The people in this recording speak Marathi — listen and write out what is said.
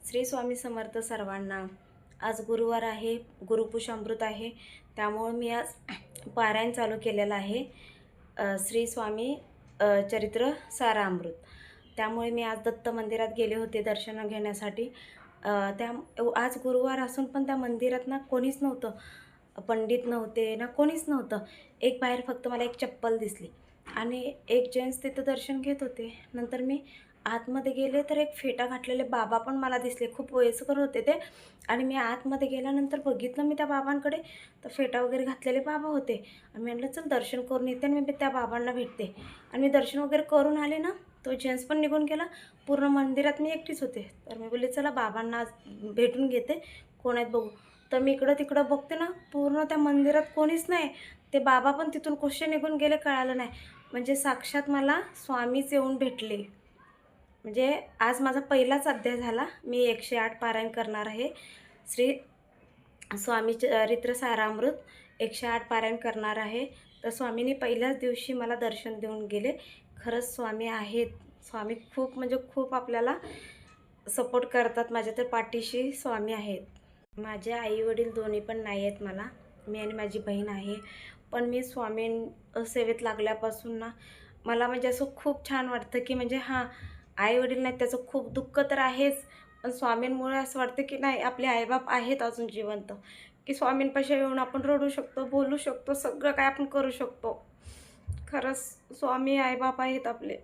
श्री स्वामी समर्थ सर्वांना। आज गुरुवार आहे, गुरुपुषामृत आहे, त्यामुळे मी आज पारायण चालू केलेलं आहे श्री स्वामी चरित्र सारामृत। त्यामुळे मी आज दत्त मंदिरात गेले होते दर्शन घेण्यासाठी। आज गुरुवार असून पण त्या मंदिरात ना कोणीच नव्हतं, पंडित नव्हते ना कोणीच नव्हतं। एक बाहेर फक्त मला एक चप्पल दिसली आणि एक जेंट्स तिथं दर्शन घेत होते। नंतर मी आतमध्ये गेले तर एक फेटा घातलेले बाबा पण मला दिसले, खूप वयस्कर होते ते। आणि मी आतमध्ये गेल्यानंतर बघितलं मी त्या बाबांकडे, तर फेटा वगैरे घातलेले बाबा होते। आणि मी म्हटलं चल दर्शन करून येते आणि मी त्या बाबांना भेटते। आणि मी दर्शन वगैरे करून आले ना, तो जेंट्स पण निघून गेला, पूर्ण मंदिरात मी एकटीच होते। तर मी बोलले चला बाबांना भेटून घेते, कोण आहेत बघू। तर मी इकडं तिकडं बघते ना, पूर्ण त्या मंदिरात कोणीच नाही। ते बाबा पण तिथून कसे निघून गेले कळालं नाही। म्हणजे साक्षात मला स्वामीच येऊन भेटले। म्हणजे आज माझा पहिलाच अध्याय झाला। मी 108 पारायण करणार आहे, श्री स्वामी चरित्र सारामृत 108 पारायण करणार आहे। तर स्वामींनी पहिल्याच दिवशी मला दर्शन देऊन गेले। खरंच स्वामी आहेत, स्वामी खूप म्हणजे खूप आपल्याला सपोर्ट करतात। माझ्या तर पाठीशी स्वामी आहेत। माझे आई वडील दोन्ही पण नाही आहेत मला, मी आणि माझी बहीण आहे। पण मी स्वामी सेवेत लागल्यापासून ना मला म्हणजे असं खूप छान वाटतं की म्हणजे हां, आई वडील नाहीत त्याचं खूप दुःख तर आहेच, पण स्वामींमुळे असं वाटतं की नाही आपले आईबाप आहेत अजून जिवंत, की स्वामींपाशी येऊन आपण रडू शकतो, बोलू शकतो, सगळं काय आपण करू शकतो। खरंच स्वामी आईबाप आहेत आपले।